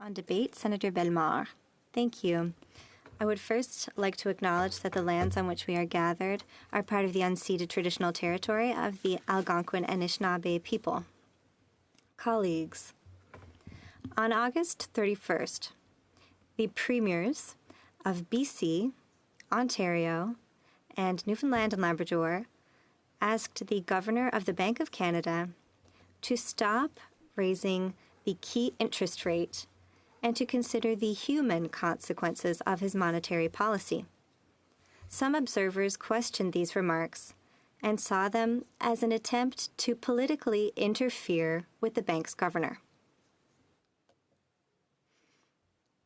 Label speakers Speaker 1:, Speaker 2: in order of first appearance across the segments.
Speaker 1: On debate, Senator Bellemare. Thank you. I would first like to acknowledge that the lands on which we are gathered are part of the unceded traditional territory of the Algonquin Anishinaabe people. Colleagues, on August 31st, the premiers of BC, Ontario, and Newfoundland and Labrador asked the Governor of the Bank of Canada to stop raising the key interest rate and to consider the human consequences of his monetary policy. Some observers questioned these remarks and saw them as an attempt to politically interfere with the bank's governor.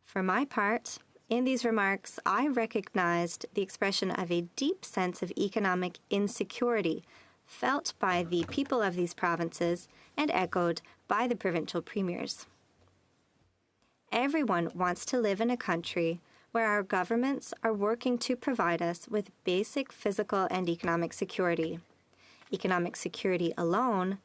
Speaker 1: For my part, in these remarks, I recognized the expression of a deep sense of economic insecurity felt by the people of these provinces and echoed by the provincial premiers. Everyone wants to live in a country where our governments are working to provide us with basic physical and economic security. Economic security alone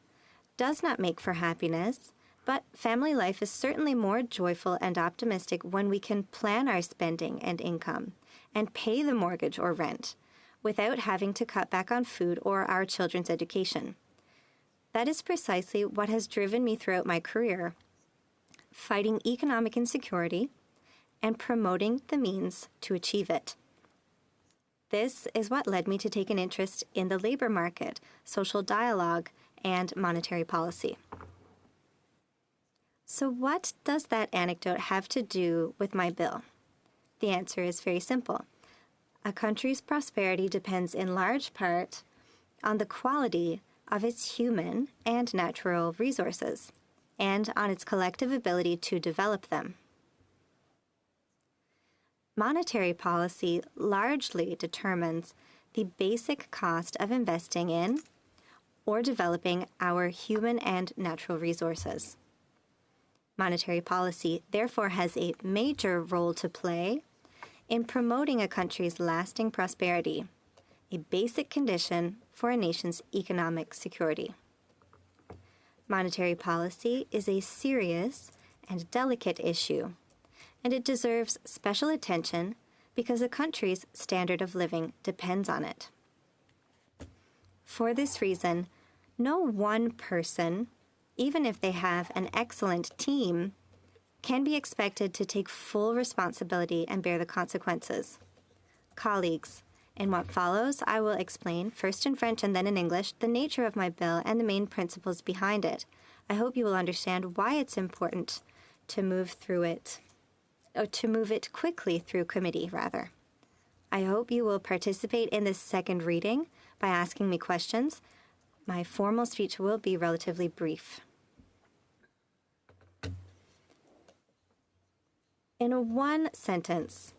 Speaker 1: does not make for happiness, but family life is certainly more joyful and optimistic when we can plan our spending and income and pay the mortgage or rent without having to cut back on food or our children's education. That is precisely what has driven me throughout my career, fighting economic insecurity and promoting the means to achieve it. This is what led me to take an interest in the labor market, social dialogue, and monetary policy. So what does that anecdote have to do with my bill? The answer is very simple. A country's prosperity depends in large part on the quality of its human and natural resources, and on its collective ability to develop them. Monetary policy largely determines the basic cost of investing in or developing our human and natural resources. Monetary policy, therefore, has a major role to play in promoting a country's lasting prosperity, a basic condition for a nation's economic security. Monetary policy is a serious and delicate issue, and it deserves special attention because a country's standard of living depends on it. For this reason, no one person, even if they have an excellent team, can be expected to take full responsibility and bear the consequences. Colleagues, in what follows, I will explain, first in French and then in English, the nature of my bill and the main principles behind it. I hope you will understand why it's important to move it quickly through committee, rather. I hope you will participate in this second reading by asking me questions. My formal speech will be relatively brief. In one sentence,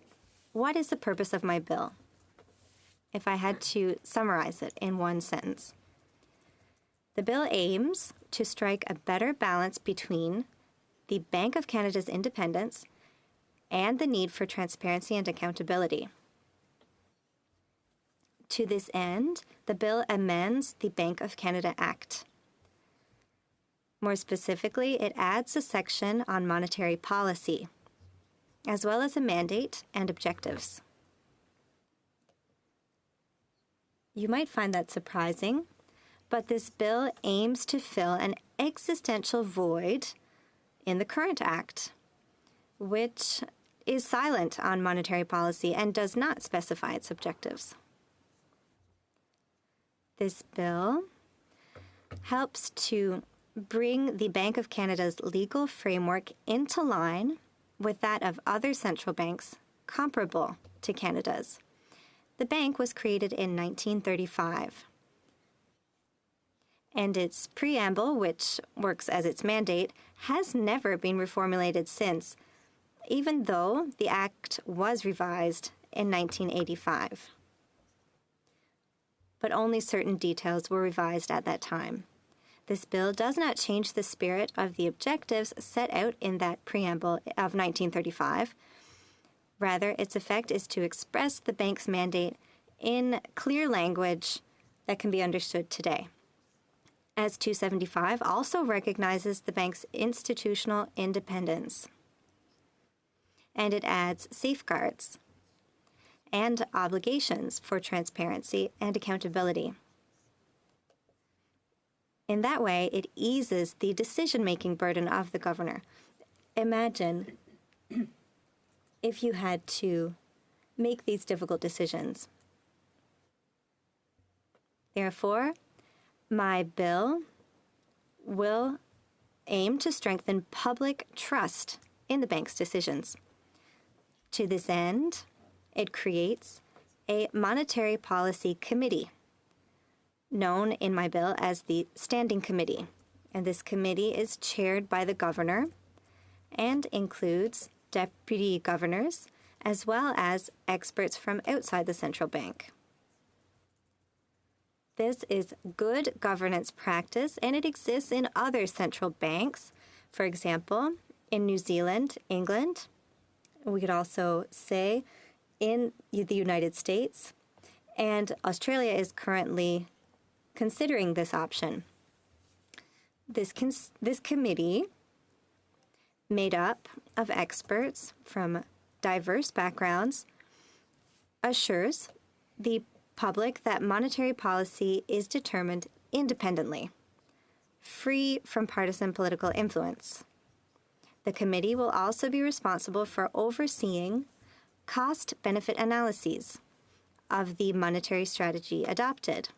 Speaker 1: what is the purpose of my bill? If I had to summarize it in one sentence. The bill aims to strike a better balance between the Bank of Canada's independence and the need for transparency and accountability. To this end, the bill amends the Bank of Canada Act. More specifically, it adds a section on monetary policy, as well as a mandate and objectives. You might find that surprising, but this bill aims to fill an existential void in the current Act, which is silent on monetary policy and does not specify its objectives. This bill helps to bring the Bank of Canada's legal framework into line with that of other central banks comparable to Canada's. The bank was created in 1935, and its preamble, which works as its mandate, has never been reformulated since, even though the Act was revised in 1985. But only certain details were revised at that time. This bill does not change the spirit of the objectives set out in that preamble of 1935. Rather, its effect is to express the bank's mandate in clear language that can be understood today. S-275 also recognizes the bank's institutional independence. and it adds safeguards and obligations for transparency and accountability. In that way, it eases the decision-making burden of the governor. Imagine if you had to make these difficult decisions. Therefore, my bill will aim to strengthen public trust in the bank's decisions. To this end, it creates a monetary policy committee, known in my bill as the Standing Committee. And this committee is chaired by the governor and includes deputy governors as well as experts from outside the central bank. This is good governance practice, and it exists in other central banks. For example, in New Zealand, England. We could also say in the United States, and Australia is currently considering this option. This committee, made up of experts from diverse backgrounds, assures the public that monetary policy is determined independently, free from partisan political influence. The committee will also be responsible for overseeing cost-benefit analyses of the monetary strategy adopted,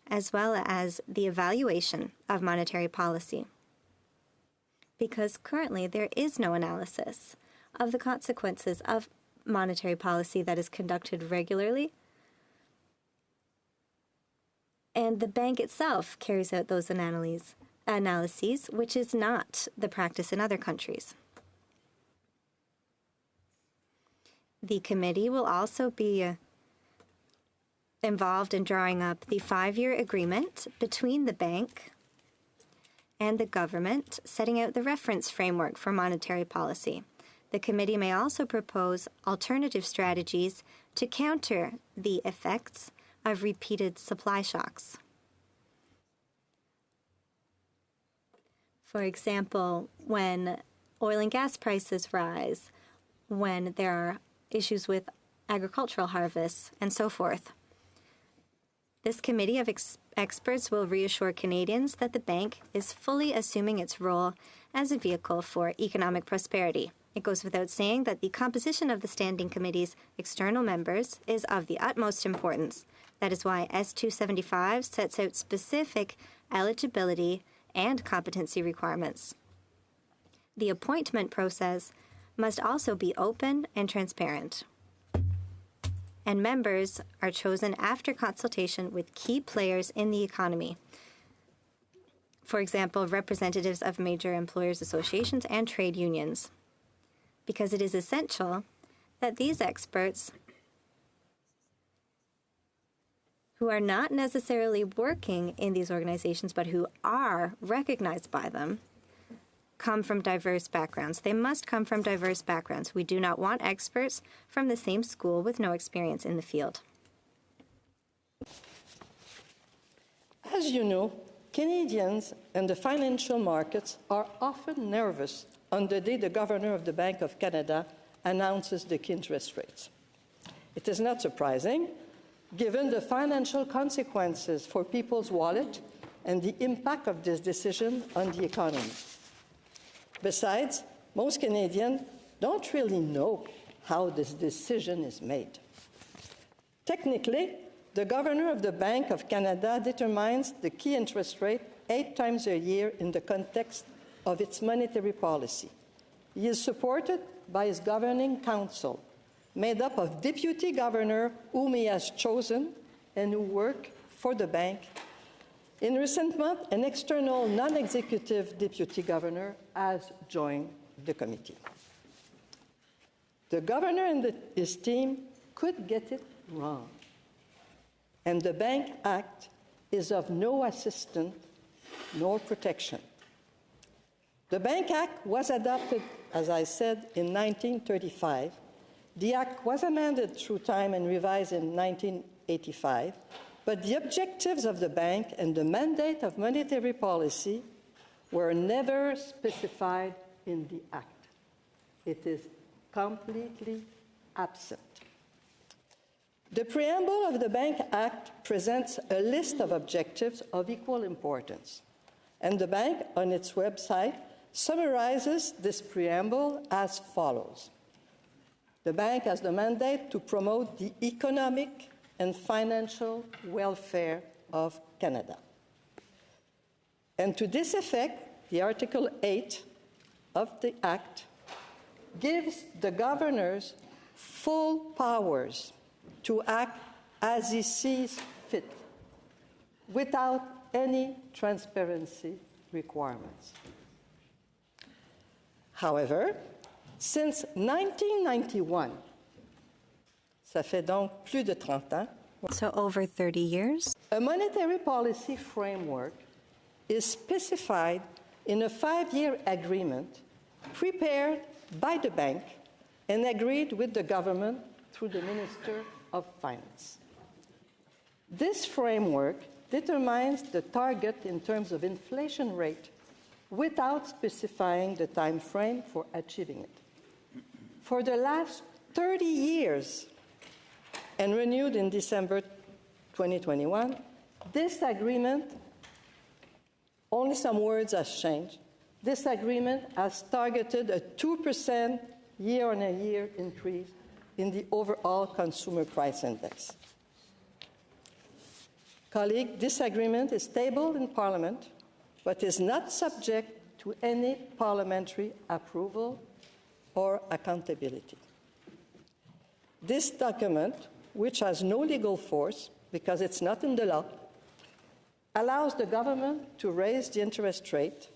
Speaker 1: as well as the evaluation of monetary policy. Because currently there is no analysis of the consequences of monetary policy that is conducted regularly, and the bank itself carries out those analyses, which is not the practice in other countries. The committee will also be involved in drawing up the 5-year agreement between the bank and the government, setting out the reference framework for monetary policy. The committee may also propose alternative strategies to counter the effects of repeated supply shocks. For example, when oil and gas prices rise, when there are issues with agricultural harvests, and so forth. This committee of experts will reassure Canadians that the bank is fully assuming its role as a vehicle for economic prosperity. It goes without saying that the composition of the Standing Committee's external members is of the utmost importance. That is why S-275 sets out specific eligibility and competency requirements. The appointment process must also be open and transparent. And members are chosen after consultation with key players in the economy. For example, representatives of major employers' associations and trade unions. Because it is essential that these experts, who are not necessarily working in these organizations but who are recognized by them, come from diverse backgrounds. They must come from diverse backgrounds. We do not want experts from the same school with no experience in the field.
Speaker 2: As you know, Canadians and the financial markets are often nervous on the day the Governor of the Bank of Canada announces the key interest rates. It is not surprising, given the financial consequences for people's wallet and the impact of this decision on the economy. Besides, most Canadians don't really know how this decision is made. Technically, the Governor of the Bank of Canada determines the key interest rate 8 times a year in the context of its monetary policy. He is supported by his governing council, made up of deputy governor whom he has chosen and who work for the bank. In recent months, an external non-executive deputy governor has joined the committee. The governor and his team could get it wrong, and the Bank Act is of no assistance nor protection. The Bank Act was adopted, as I said, in 1935. The Act was amended through time and revised in 1985, but the objectives of the bank and the mandate of monetary policy were never specified in the Act. It is completely absent. The preamble of the Bank Act presents a list of objectives of equal importance, and the bank, on its website, summarizes this preamble as follows. The bank has the mandate to promote the economic and financial welfare of Canada. And to this effect, the Article 8 of the Act gives the governors full powers to act as he sees fit, without any transparency requirements. However, since 1991, ça fait donc plus de 30 ans,
Speaker 1: So over 30 years?
Speaker 2: a monetary policy framework is specified in a 5-year agreement prepared by the bank and agreed with the government through the Minister of Finance. This framework determines the target in terms of inflation rate without specifying the time frame for achieving it. For the last 30 years, and renewed in December 2021, this agreement, only some words have changed. This agreement has targeted a 2% year-on-year increase in the overall consumer price index. Colleagues, this agreement is tabled in Parliament, but is not subject to any parliamentary approval or accountability. This document, which has no legal force because it's not in the law, allows the government to raise the interest rate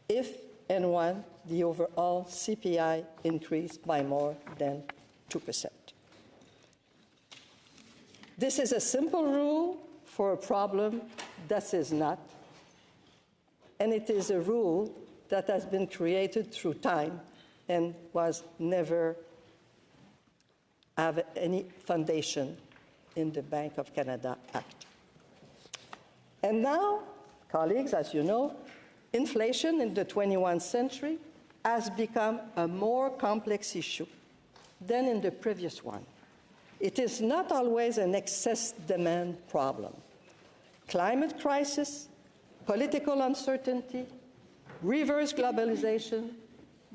Speaker 2: if and when the overall CPI increased by more than 2%. This is a simple rule for a problem that is not, and it is a rule that has been created through time and was never have any foundation in the Bank of Canada Act. And now, colleagues, as you know, inflation in the 21st century has become a more complex issue than in the previous one. It is not always an excess demand problem. Climate crisis, political uncertainty, reverse globalization,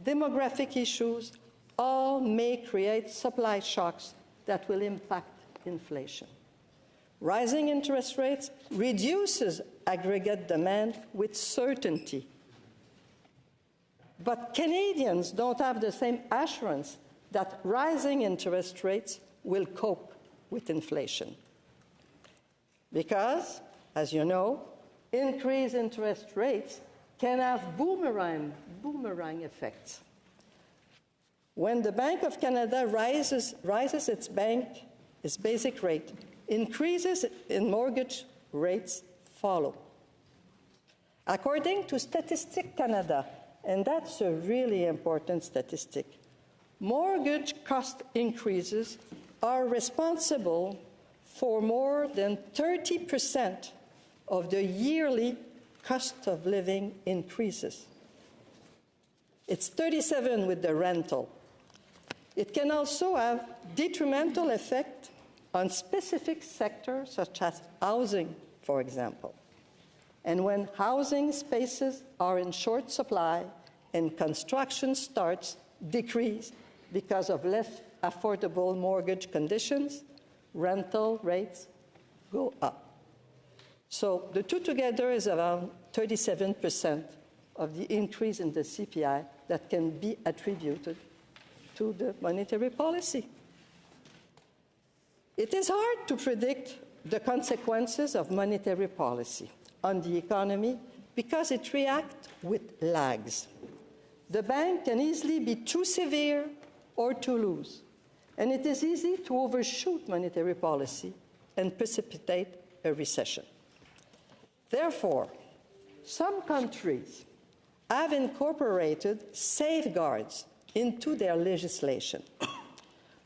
Speaker 2: demographic issues all may create supply shocks that will impact inflation. Rising interest rates reduces aggregate demand with certainty. But Canadians don't have the same assurance that rising interest rates will cope with inflation. Because, as you know, increased interest rates can have boomerang effects. When the Bank of Canada rises its basic rate, increases in mortgage rates follow. According to Statistics Canada, and that's a really important statistic, mortgage cost increases are responsible for more than 30% of the yearly cost of living increases. It's 37 with the rental. It can also have detrimental effect on specific sectors such as housing, for example. And when housing spaces are in short supply and construction starts decrease because of less affordable mortgage conditions, rental rates go up. So the two together is around 37% of the increase in the CPI that can be attributed to the monetary policy. It is hard to predict the consequences of monetary policy on the economy because it reacts with lags. The bank can easily be too severe or too loose, and it is easy to overshoot monetary policy and precipitate a recession. Therefore, some countries have incorporated safeguards into their legislation.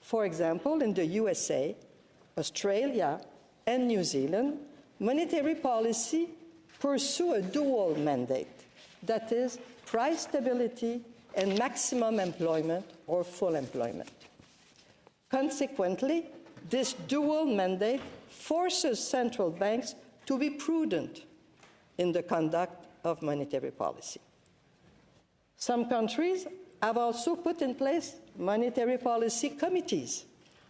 Speaker 2: For example, in the USA, Australia, and New Zealand, monetary policy pursue a dual mandate, that is, price stability and maximum employment or full employment. Consequently, this dual mandate forces central banks to be prudent in the conduct of monetary policy. Some countries have also put in place monetary policy committees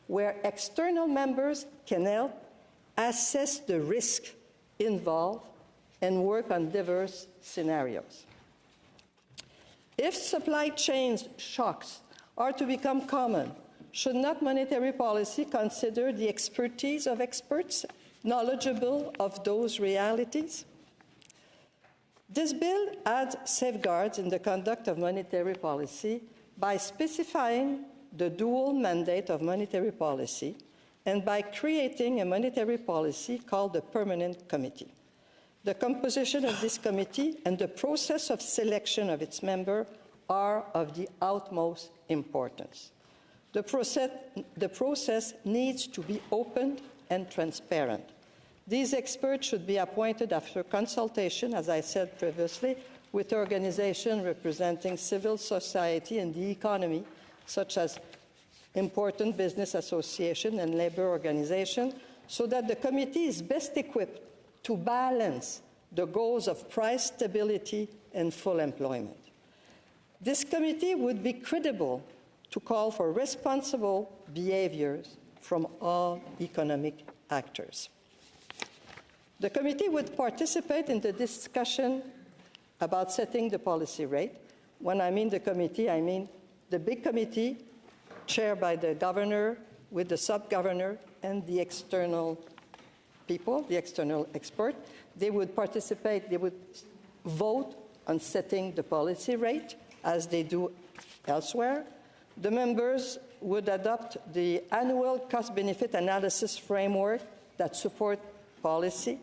Speaker 2: where external members can help assess the risk involved and work on diverse scenarios. If supply chain shocks are to become common, should not monetary policy consider the expertise of experts knowledgeable of those realities? This bill adds safeguards in the conduct of monetary policy by specifying the dual mandate of monetary policy and by creating a monetary policy called the Permanent Committee. The composition of this committee and the process of selection of its members are of the utmost importance. The process needs to be open and transparent. These experts should be appointed after consultation, as I said previously, with organizations representing civil society and the economy, such as important business associations and labor organizations, so that the committee is best equipped to balance the goals of price stability and full employment. This committee would be credible to call for responsible behaviors from all economic actors. The committee would participate in the discussion about setting the policy rate. When I mean the committee, I mean the big committee chaired by the governor with the sub-governor and the external people, the external expert. They would participate, they would vote on setting the policy rate as they do elsewhere. The members would adopt the annual cost-benefit analysis framework that support policy,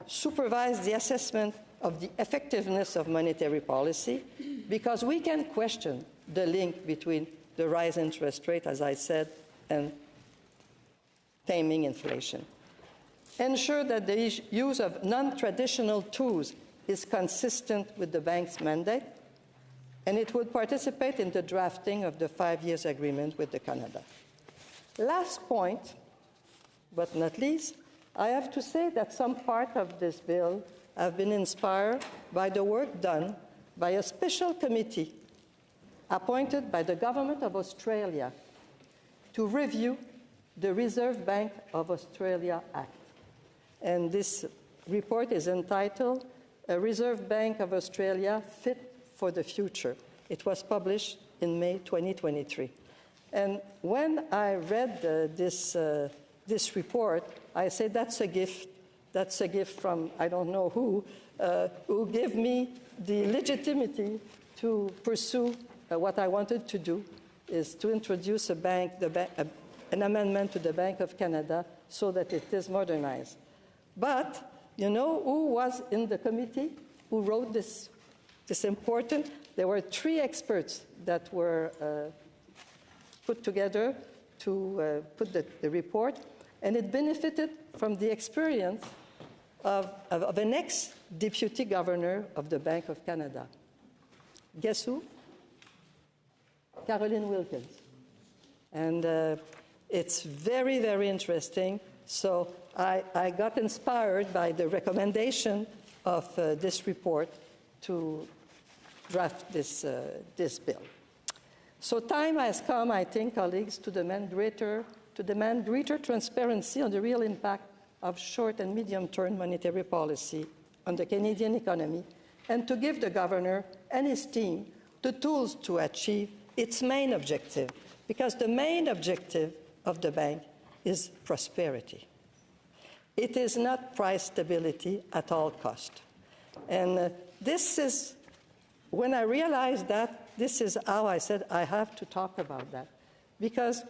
Speaker 2: supervise the assessment of the effectiveness of monetary policy, because we can question the link between the rise in interest rate, as I said, and taming inflation. Ensure that the use of non-traditional tools is consistent with the bank's mandate, and it would participate in the drafting of the 5-year agreement with Canada. Last point, but not least, I have to say that some part of this bill have been inspired by the work done by a special committee appointed by the Government of Australia to review the Reserve Bank of Australia Act. And this report is entitled A Reserve Bank of Australia Fit for the Future. It was published in May 2023. And when I read this report, I said, that's a gift. That's a gift from I don't know who gave me the legitimacy to pursue what I wanted to do, is to introduce an amendment to the Bank of Canada so that it is modernized. But you know who was in the committee who wrote this important? There were 3 experts that were put together to put the report, and it benefited from the experience of an ex-deputy governor of the Bank of Canada. Guess who? Caroline Wilkins. And it's very, very interesting. So I got inspired by the recommendation of this report to draft this bill. So time has come, I think, colleagues, to demand greater transparency on the real impact of short and medium-term monetary policy on the Canadian economy, and to give the governor and his team the tools to achieve its main objective, because the main objective of the bank is prosperity. It is not price stability at all cost. And this is, when I realized that, this is how I said I have to talk about that. Because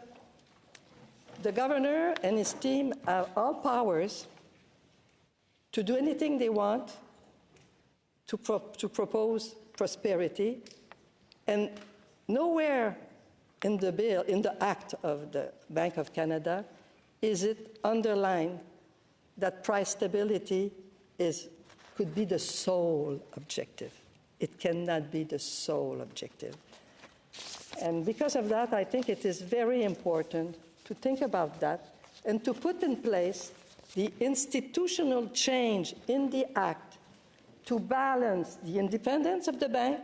Speaker 2: the governor and his team have all powers to do anything they want to propose prosperity, and nowhere in the bill, in the act of the Bank of Canada, is it underlined that price stability could be the sole objective. It cannot be the sole objective. And because of that, I think it is very important to think about that and to put in place the institutional change in the Act to balance the independence of the bank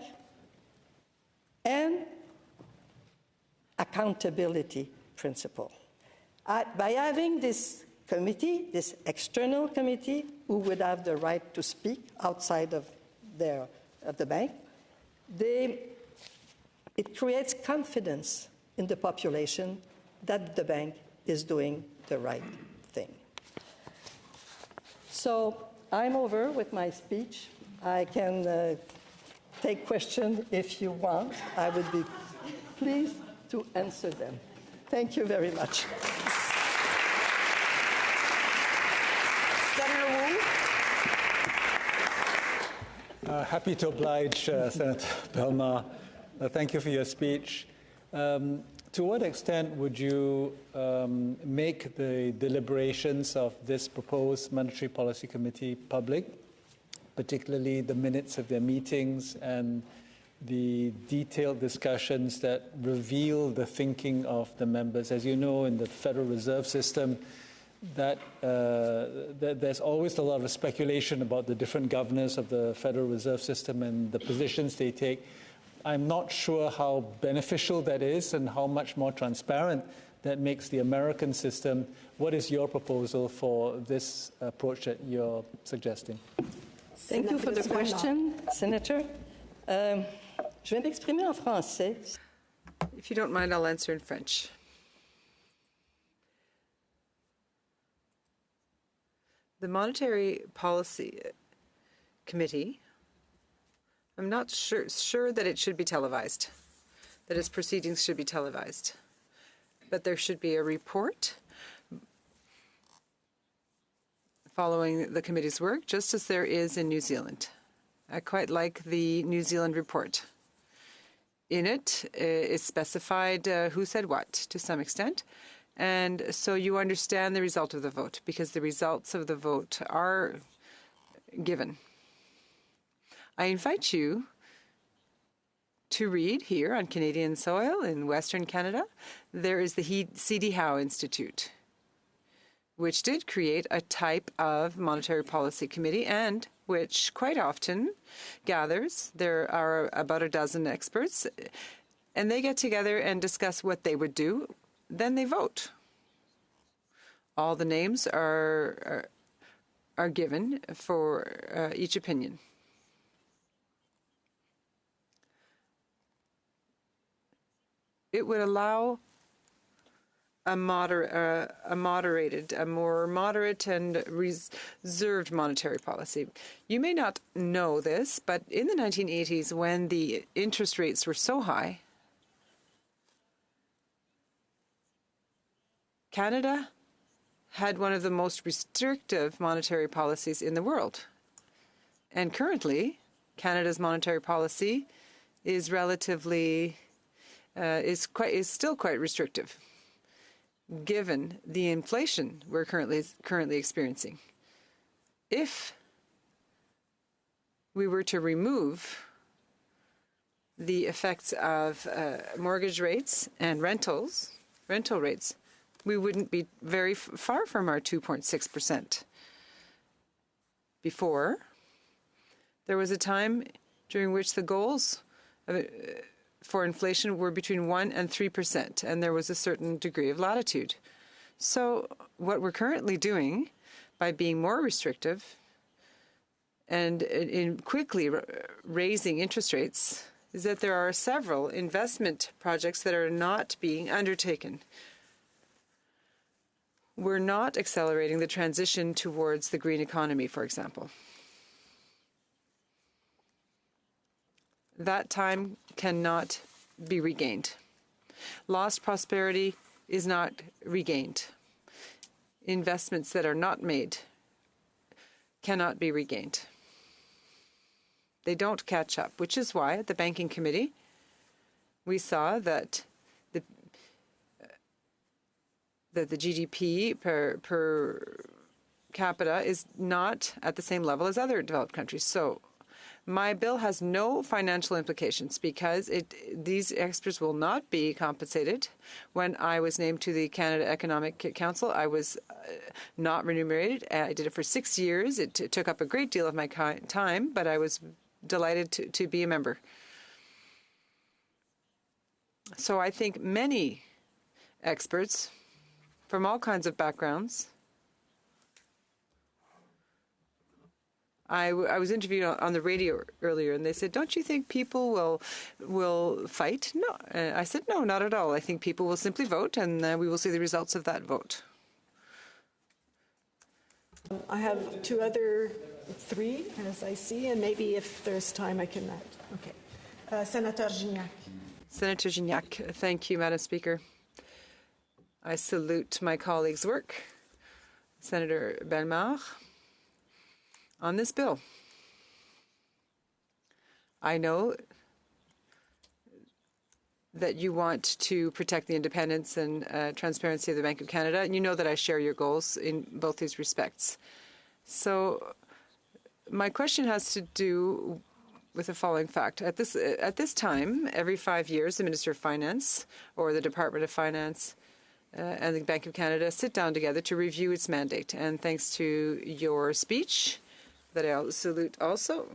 Speaker 2: and accountability principle. By having this committee, this external committee, who would have the right to speak outside of the bank, it creates confidence in the population that the bank is doing the right thing. So I'm over with my speech. I can take questions if you want. I would be pleased to answer them. Thank you very much.
Speaker 3: Senator Wu.
Speaker 4: Happy to oblige, Senator Bellemare. Thank you for your speech. To what extent would you make the deliberations of this proposed Monetary Policy Committee public, particularly the minutes of their meetings and the detailed discussions that reveal the thinking of the members? As you know, in the Federal Reserve System, that there's always a lot of speculation about the different governors of the Federal Reserve System and the positions they take. I'm not sure how beneficial that is and how much more transparent that makes the American system. What is your proposal for this approach that you're suggesting?
Speaker 2: Thank you for the question, Senator. Je vais m'exprimer en français.
Speaker 3: If you don't mind, I'll answer in French. The Monetary Policy Committee, I'm not sure that it should be televised, that its proceedings should be televised. But there should be a report following the committee's work, just as there is in New Zealand. I quite like the New Zealand report. In it is specified who said what, to some extent. And so you understand the result of the vote, because the results of the vote are given. I invite you to read here on Canadian soil in Western Canada. There is the C.D. Howe Institute, which did create a type of monetary policy committee and which quite often gathers. There are about a dozen experts, and they get together and discuss what they would do. Then they vote. All the names are given for each opinion. It would allow a more moderate and reserved monetary policy. You may not know this, but in the 1980s, when the interest rates were so high, Canada had one of the most restrictive monetary policies in the world. And currently, Canada's monetary policy is relatively is still quite restrictive, given the inflation we're currently experiencing. If we were to remove the effects of mortgage rates and rental rates, we wouldn't be very far from our 2.6%. Before, there was a time during which the goals for inflation were between 1% and 3%, and there was a certain degree of latitude. So what we're currently doing, by being more restrictive and in quickly raising interest rates, is that there are several investment projects that are not being undertaken. We're not accelerating the transition towards the green economy, for example. That time cannot be regained. Lost prosperity is not regained. Investments that are not made cannot be regained. They don't catch up, which is why at the Banking Committee we saw that the GDP per capita is not at the same level as other developed countries. So My bill has no financial implications because these experts will not be compensated. When I was named to the Canada Economic Council, I was not remunerated. I did it for 6 years. It took up a great deal of my time, but I was delighted to be a member. So I think many experts from all kinds of backgrounds. I was interviewed on the radio earlier, and they said, "Don't you think people will fight?" No, I said, "No, not at all. I think people will simply vote, and we will see the results of that vote."
Speaker 5: I have three, as I see, and maybe if there's time, I can add. Okay, Senator Gignac.
Speaker 3: Senator Gignac, thank you, Madam Speaker. I salute my colleague's work, Senator Bellemare, on this bill. I know that you want to protect the independence and transparency of the Bank of Canada, and you know that I share your goals in both these respects. So my question has to do with the following fact. At this time, every 5 years, the Minister of Finance or the Department of Finance and the Bank of Canada sit down together to review its mandate. And thanks to your speech, that I salute also,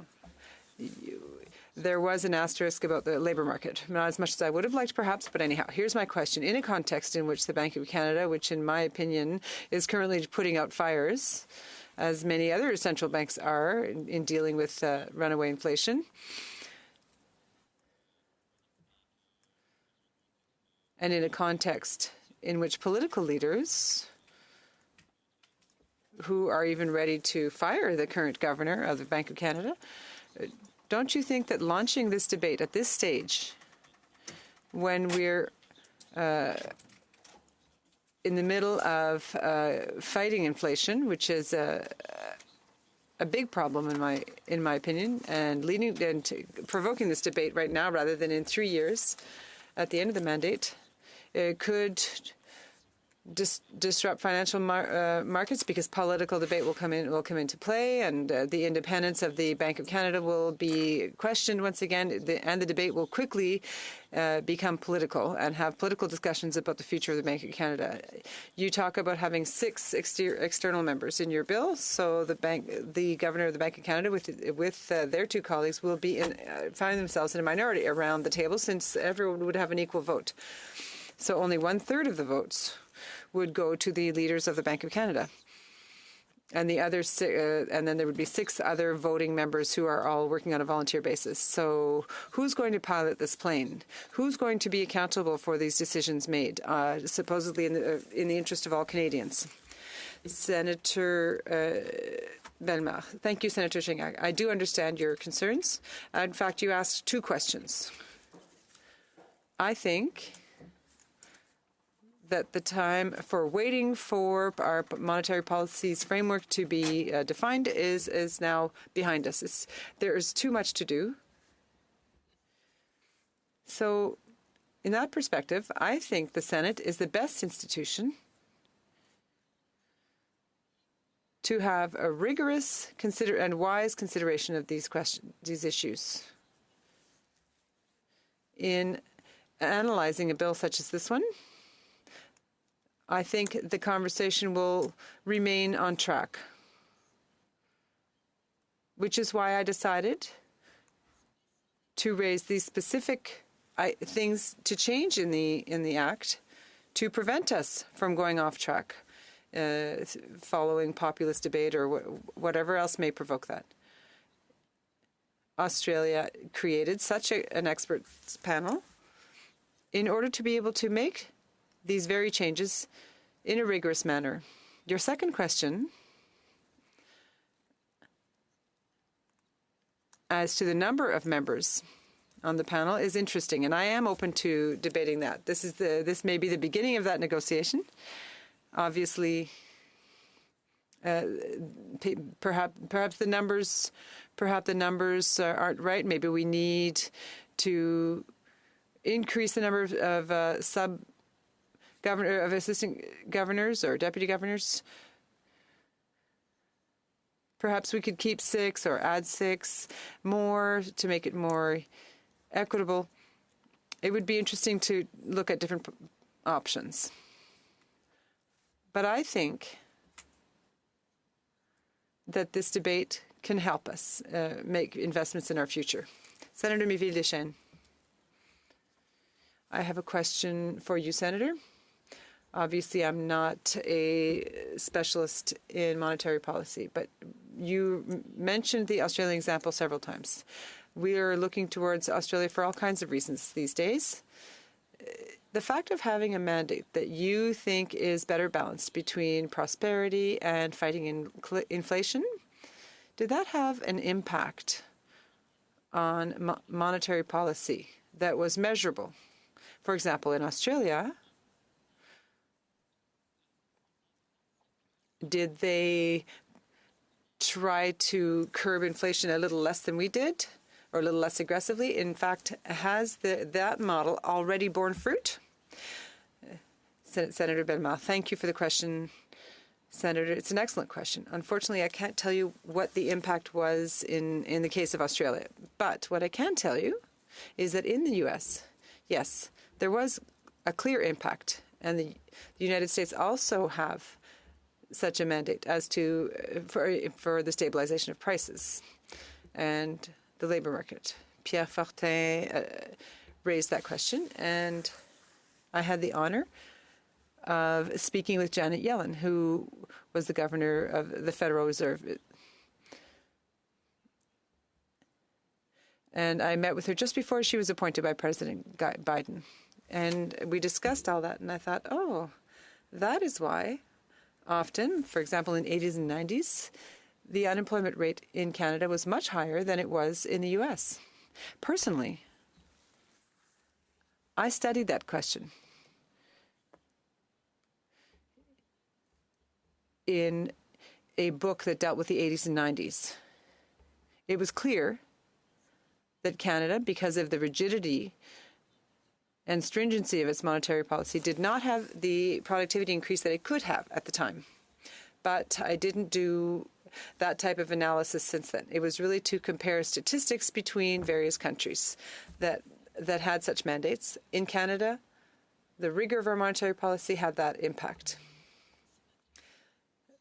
Speaker 3: there was an asterisk about the labour market. Not as much as I would have liked, perhaps, but anyhow, here's my question. In a context in which the Bank of Canada, which in my opinion is currently putting out fires, as many other central banks are in dealing with runaway inflation, and in a context in which political leaders who are even ready to fire the current governor of the Bank of Canada, don't you think that launching this debate at this stage, when we're in the middle of fighting inflation, which is a big problem in my opinion, and leading and provoking this debate right now rather than in 3 years at the end of the mandate, it could disrupt financial markets because political debate will come into play, and the independence of the Bank of Canada will be questioned once again, and the debate will quickly become political and have political discussions about the future of the Bank of Canada. You talk about having 6 external members in your bill, so the governor of the Bank of Canada with their 2 colleagues will be find themselves in a minority around the table, since everyone would have an equal vote. So only 1/3 of the votes would go to the leaders of the Bank of Canada, and the other and then there would be 6 other voting members who are all working on a volunteer basis. So who's going to pilot this plane? Who's going to be accountable for these decisions made, supposedly in the interest of all Canadians? Senator Bellemare. Thank you, Senator Gignac. I do understand your concerns. In fact, you asked 2 questions. I think that the time for waiting for our monetary policies framework to be defined is now behind us. There is too much to do. So in that perspective, I think the Senate is the best institution to have a rigorous and wise consideration of these issues. In analyzing a bill such as this one, I think the conversation will remain on track, which is why I decided to raise these specific things to change in the Act to prevent us from going off track, following populist debate or whatever else may provoke that. Australia created such an experts panel in order to be able to make these very changes in a rigorous manner. Your second question, as to the number of members on the panel, is interesting, and I am open to debating that. This may be the beginning of that negotiation. Obviously, perhaps the numbers aren't right. Maybe we need to increase the number of assistant governors or deputy governors. Perhaps we could keep 6 or add 6 more to make it more equitable. It would be interesting to look at different options. But I think that this debate can help us make investments in our future. Senator Miville-Deschênes. I have a question for you, Senator. Obviously, I'm not a specialist in monetary policy, but you mentioned the Australian example several times. We are looking towards Australia for all kinds of reasons these days. The fact of having a mandate that you think is better balanced between prosperity and fighting inflation, did that have an impact on monetary policy that was measurable? For example, in Australia, did they try to curb inflation a little less than we did, or a little less aggressively? In fact, has that model already borne fruit? Senator Bellemare, thank you for the question, Senator. It's an excellent question. Unfortunately, I can't tell you what the impact was in the case of Australia. But what I can tell you is that in the U.S., yes, there was a clear impact. And the United States also have such a mandate as to for the stabilization of prices and the labor market. Pierre Fortin raised that question, and I had the honor of speaking with Janet Yellen, who was the governor of the Federal Reserve. And I met with her just before she was appointed by President Biden. And we discussed all that, and I thought, oh, that is why often, for example, in the 80s and 90s, the unemployment rate in Canada was much higher than it was in the U.S. Personally, I studied that question in a book that dealt with the 80s and 90s. It was clear that Canada, because of the rigidity and stringency of its monetary policy, did not have the productivity increase that it could have at the time. But I didn't do that type of analysis since then. It was really to compare statistics between various countries that had such mandates. In Canada, the rigor of our monetary policy had that impact.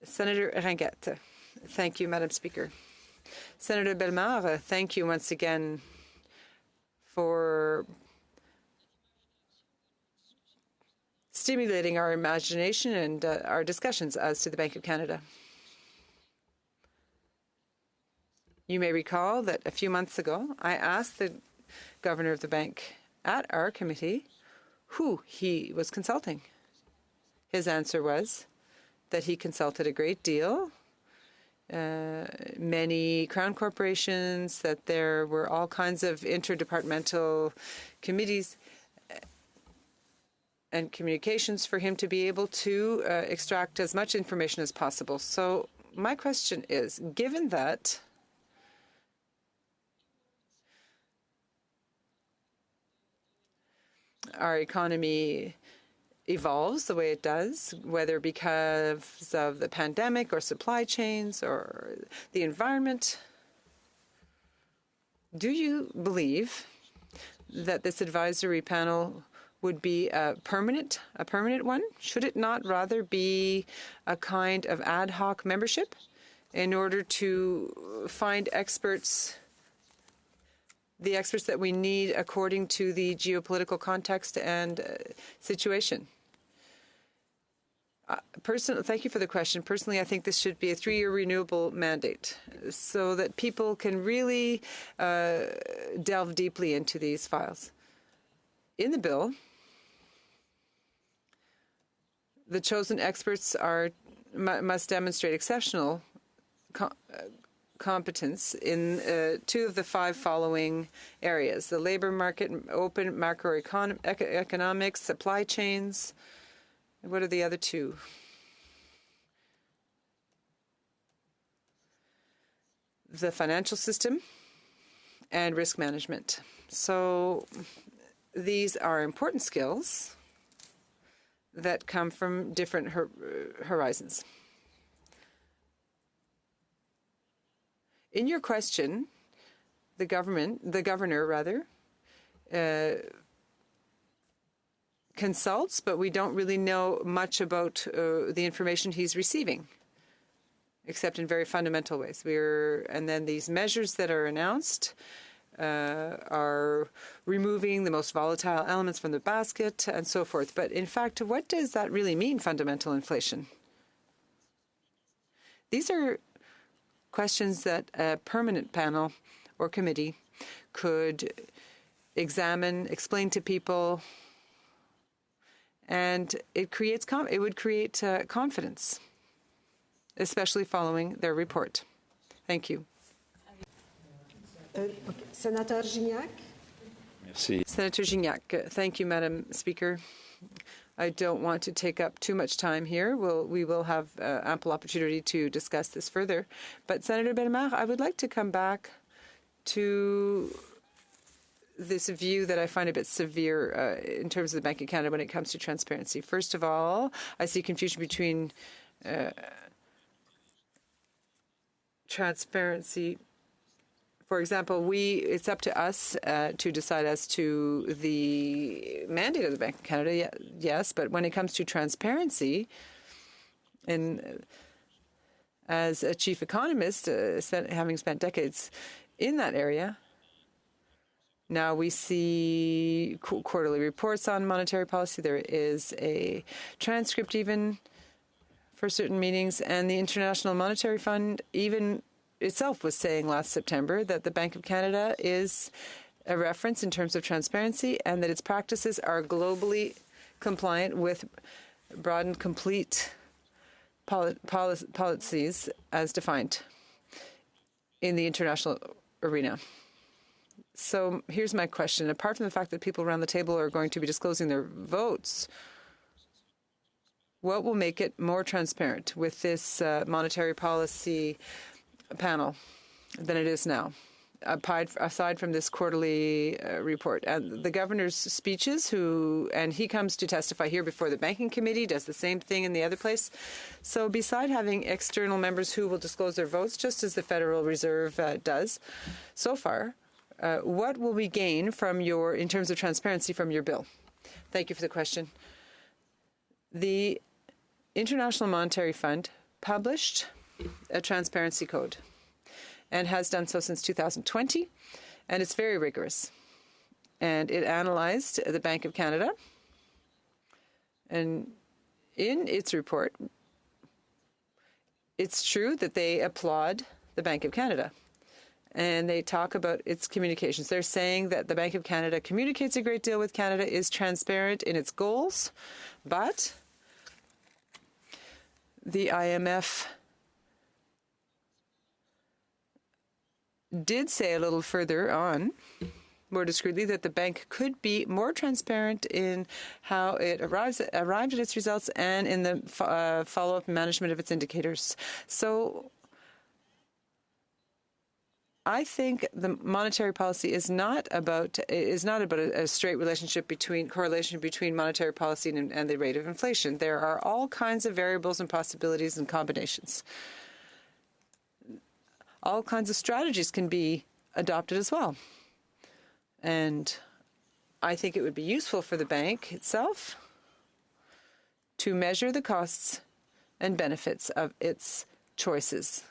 Speaker 3: Senator Ringuette. Thank you, Madam Speaker. Senator Bellemare, thank you once again for stimulating our imagination and our discussions as to the Bank of Canada. You may recall that a few months ago, I asked the governor of the bank at our committee who he was consulting. His answer was that he consulted a great deal, many crown corporations, that there were all kinds of interdepartmental committees and communications for him to be able to extract as much information as possible. So my question is, given that our economy evolves the way it does, whether because of the pandemic or supply chains or the environment, do you believe that this advisory panel would be a permanent one? Should it not rather be a kind of ad hoc membership in order to find experts, the experts that we need according to the geopolitical context and situation? Thank you for the question. Personally, I think this should be a 3-year renewable mandate so that people can really delve deeply into these files. In the bill, the chosen experts must demonstrate exceptional competence in 2 of the 5 following areas: the labor market, open macroeconomics, supply chains. What are the other 2? The financial system and risk management. So these are important skills that come from different horizons. in your question, the governor, consults, but we don't really know much about the information he's receiving, except in very fundamental ways. And then these measures that are announced are removing the most volatile elements from the basket and so forth. But in fact, what does that really mean, fundamental inflation? These are questions that a permanent panel or committee could examine, explain to people, and it would create confidence, especially following their report. Thank you.
Speaker 5: Senator Gignac.
Speaker 6: Merci.
Speaker 3: Senator Gignac. Thank you, Madam Speaker. I don't want to take up too much time here. We will have ample opportunity to discuss this further. But Senator Bellemare, I would like to come back to this view that I find a bit severe in terms of the Bank of Canada when it comes to transparency. First of all, I see confusion between transparency. For example, it's up to us to decide as to the mandate of the Bank of Canada, yes, but when it comes to transparency, and as a chief economist, having spent decades in that area, now we see quarterly reports on monetary policy. There is a transcript even for certain meetings, and the International Monetary Fund even itself was saying last September that the Bank of Canada is a reference in terms of transparency and that its practices are globally compliant with broad and complete policies as defined in the international arena. So here's my question. Apart from the fact that people around the table are going to be disclosing their votes, what will make it more transparent with this monetary policy panel than it is now, aside from this quarterly report? And the governor's speeches, and he comes to testify here before the Banking Committee, does the same thing in the other place. So beside having external members who will disclose their votes, just as the Federal Reserve does so far, what will we gain from in terms of transparency from your bill? Thank you for the question. The International Monetary Fund published a transparency code and has done so since 2020, and it's very rigorous. And it analyzed the Bank of Canada, and in its report, it's true that they applaud the Bank of Canada. And they talk about its communications. They're saying that the Bank of Canada communicates a great deal with Canada, is transparent in its goals, but the IMF did say a little further on, more discreetly, that the bank could be more transparent in how it arrived at its results and in the follow-up management of its indicators. So I think the monetary policy is not about a straight correlation between monetary policy and the rate of inflation. There are all kinds of variables and possibilities and combinations. All kinds of strategies can be adopted as well. And I think it would be useful for the bank itself to measure the costs and benefits of its choices,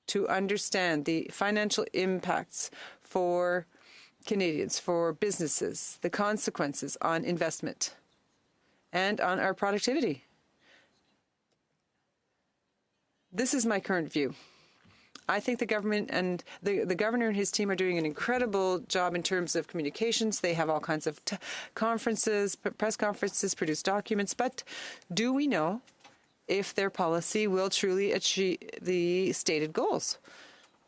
Speaker 3: to understand the financial impacts for Canadians, for businesses, the consequences on investment and on our productivity. This is my current view. I think the government and the governor and his team are doing an incredible job in terms of communications. They have all kinds of conferences, press conferences, produce documents. But do we know if their policy will truly achieve the stated goals?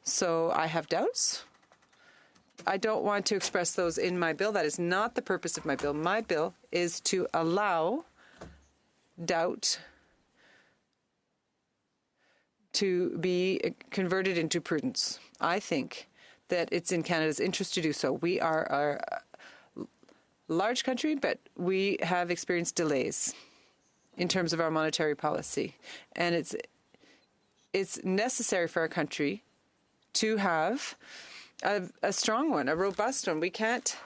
Speaker 3: So I have doubts. I don't want to express those in my bill. That is not the purpose of my bill. My bill is to allow doubt to be converted into prudence. I think that it's in Canada's interest to do so. We are a large country, but we have experienced delays in terms of our monetary policy. And it's necessary for our country to have a strong one, a robust one. We can't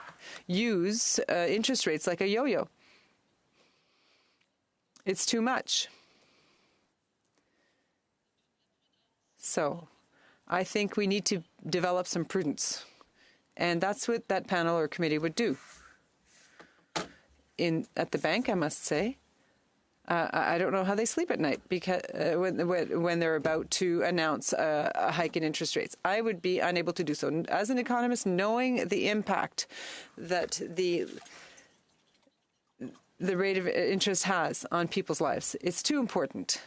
Speaker 3: use interest rates like a yo-yo. It's too much. So I think we need to develop some prudence. And that's what that panel or committee would do. At the bank, I must say, I don't know how they sleep at night because when they're about to announce a hike in interest rates. I would be unable to do so. As an economist, knowing the impact that the rate of interest has on people's lives, it's too important.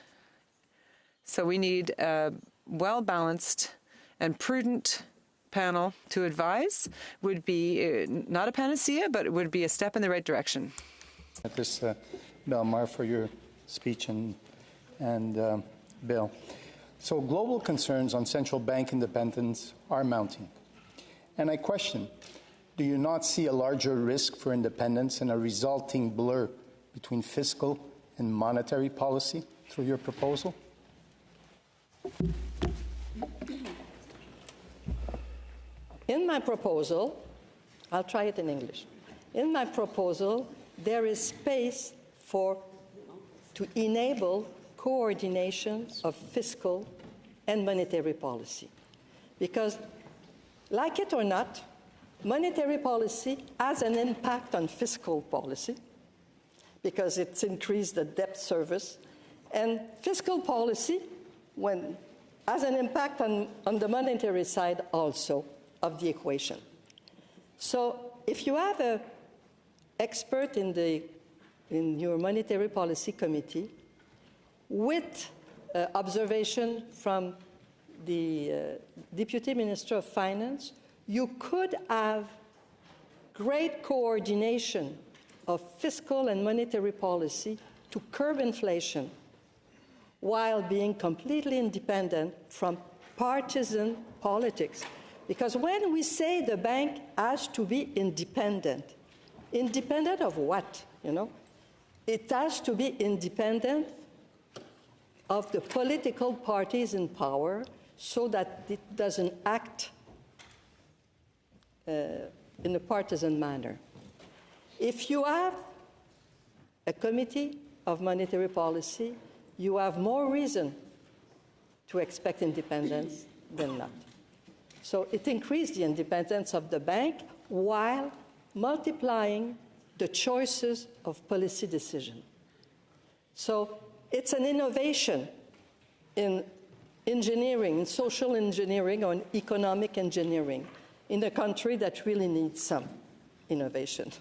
Speaker 3: So we need a well-balanced and prudent panel to advise. Would be not a panacea, but it would be a step in the right direction.
Speaker 6: This Bellemare, for your speech and Bill. So global concerns on central bank independence are mounting. And I question, do you not see a larger risk for independence and a resulting blur between fiscal and monetary policy through your proposal?
Speaker 2: In my proposal, I'll try it in English. In my proposal, there is space to enable coordination of fiscal and monetary policy. Because, like it or not, monetary policy has an impact on fiscal policy because it's increased the debt service. And fiscal policy has an impact on the monetary side also of the equation. So if you have an expert in your monetary policy committee with observation from the Deputy Minister of Finance, you could have great coordination of fiscal and monetary policy to curb inflation while being completely independent from partisan politics. Because when we say the bank has to be independent of what, It has to be independent of the political parties in power so that it doesn't act in a partisan manner. If you have a committee of monetary policy, you have more reason to expect independence than not. So it increased the independence of the bank while multiplying the choices of policy decision. So it's an innovation in engineering, in social engineering or in economic engineering in a country that really needs some innovation.